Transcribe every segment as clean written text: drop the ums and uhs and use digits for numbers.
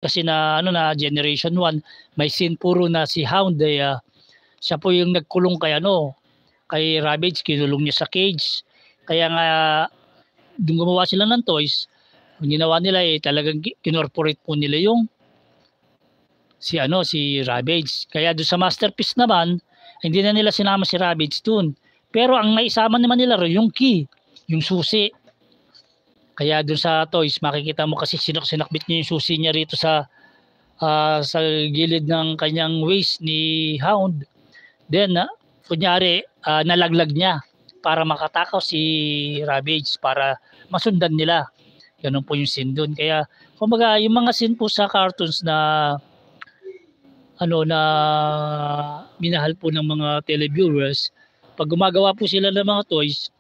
kasi na ano na Generation 1, may scene puro na si Hound siya po yung nagkulong kay Ravage, kinulong niya sa cage. Kaya nga gumawa sila ng toys. Ang ginawa nila talagang kinorporate po nila yung si Ravage. Kaya doon sa Masterpiece naman, hindi na nila sinama si Ravage doon. Pero ang naisama naman nila yung key, yung susi. Kaya doon sa toys, makikita mo kasi sinakbit niya yung susi niya rito sa gilid ng kanyang waist ni Hound. Then, kunyari, nalaglag niya para makatakaw si Ravage, para masundan nila. Ganun po yung scene doon. Kaya, kumbaga, yung mga scene po sa cartoons na na minahal po ng mga televiewers, pag gumagawa po sila ng mga toys,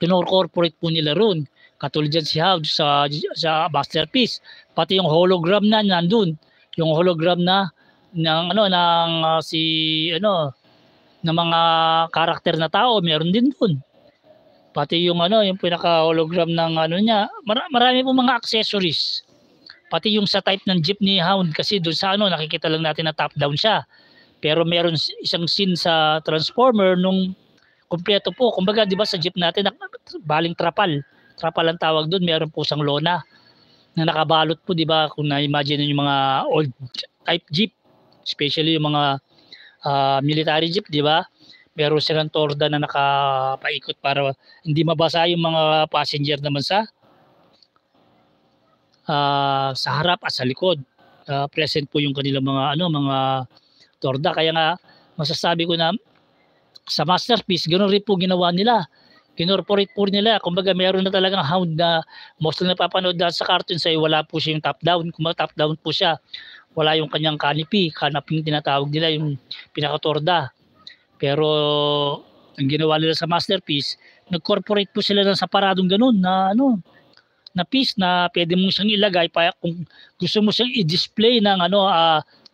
kinor-corporate po nila ron. Katulad dyan si Hound sa Masterpiece. Pati yung hologram na nandun. Yung hologram na ng mga karakter na tao, meron din dun. Pati yung yung pinaka-hologram ng niya, marami po mga accessories. Pati yung sa type ng jeep ni Hound, kasi doon sa nakikita lang natin na top down siya. Pero meron isang scene sa Transformer nung kumpleto po. Kumbaga, 'di ba sa jeep natin baling trapal. Trapal ang tawag doon, meron po sang lona na nakabalot po, 'di ba? Kung na-imagine yung mga old type jeep, especially yung mga military jeep, 'di ba? Meron silang torda na nakapaikot para hindi mabasa yung mga passenger naman sa harap at sa likod. Present po yung kanilang mga torda. Kaya nga masasabi ko na sa Masterpiece, ganoon rin po ginawa nila. Kinorporate po nila. Kumbaga meron na talagang Hound na mostly napapanood sa cartoons ay wala po siya yung top down. Kung top down po siya, wala yung kanyang canopy tinatawag nila, yung pinakatorda. Pero ang ginawa nila sa Masterpiece, nag-corporate po sila ng saparadong ganoon na piece na pwede mo siyang ilagay kung gusto mo siyang i-display ng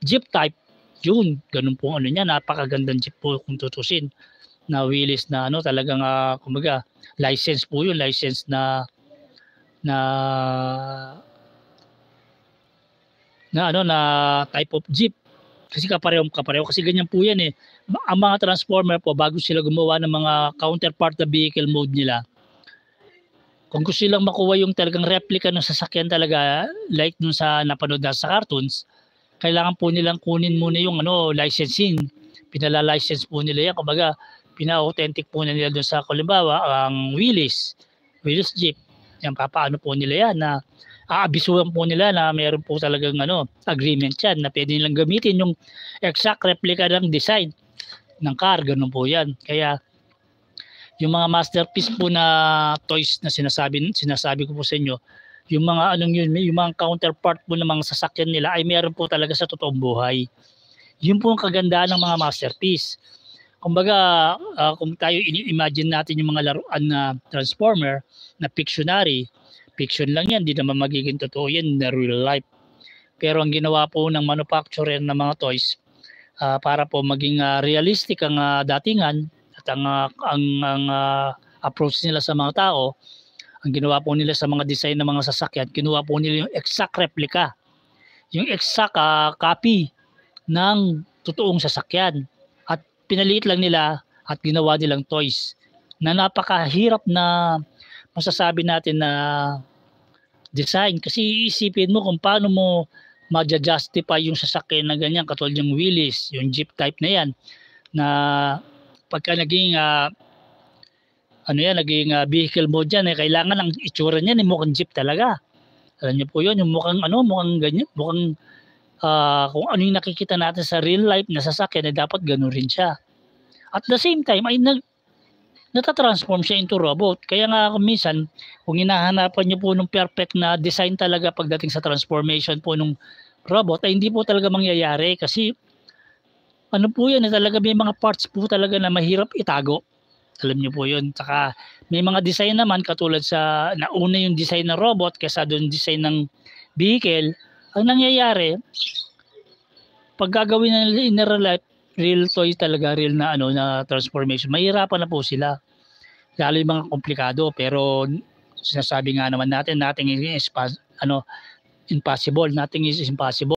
jeep type, yun, ganun po niya, napakagandang jeep po kung tutusin, na wheelies na talagang kumbaga license po yun, license na type of jeep. Kasi kapareho kasi ganyan po yan Ang mga Transformer po, bago sila gumawa ng mga counterpart na vehicle mode nila, kung gusto nilang makuha yung talagang replica ng sasakyan talaga, like dun sa napanood na sa cartoons, kailangan po nilang kunin muna yung licensing. Pinala-license po nila yan. Kumbaga, pina-authentic po nila dun sa kulimbawa, ang Willys Jeep. Yan, papaano po nila yan na aabisuhan po nila na mayroon po talagang agreement yan na pwede nilang gamitin yung exact replica ng design ng car. Ganun po yan. Kaya, yung mga Masterpiece po na toys na sinasabi ko po sa inyo, yung mga yung mga counterpart po ng mga sasakyan nila ay meron po talaga sa totoong buhay. Yun po ang kagandahan ng mga Masterpiece. Kumbaga, kung tayo imagine natin yung mga laruan na Transformer na fictionary, fiction lang yan, di naman magiging totoo yan na real life. Pero ang ginawa po ng manufacturer ng mga toys, para po maging realistic ang datingan, at ang approach nila sa mga tao, ang ginawa po nila sa mga design ng mga sasakyan, kinuha po nila yung exact replica, yung exact copy ng totoong sasakyan, at pinaliit lang nila at ginawa nilang toys na napakahirap na masasabi natin na design. Kasi isipin mo kung paano mo ma-justify yung sasakyan na ganyan, katulad yung Willys, yung Jeep type na yan, na pagka naging naging vehicle mode yan, kailangan ang itsura niyan mukhang jeep talaga. Alam niyo po yun, yung mukhang ganyan, mukhang kung ano yung nakikita natin sa real life na sasakyan, dapat gano'n rin siya. At the same time, ay natatransform siya into robot. Kaya nga minsan, kung hinahanapan niyo po ng perfect na design talaga pagdating sa transformation po ng robot, ay hindi po talaga mangyayari, kasi po yan, talaga may mga parts po talaga na mahirap itago. Alam niyo po yun. Saka may mga design naman, katulad sa nauna yung design ng robot kaysa doon design ng vehicle. Ang nangyayari, pag gagawin na in real toy talaga, real na na transformation, mahirapan na po sila. Lalo yung mga komplikado, pero sinasabi nga naman nating impossible. Nothing is impossible.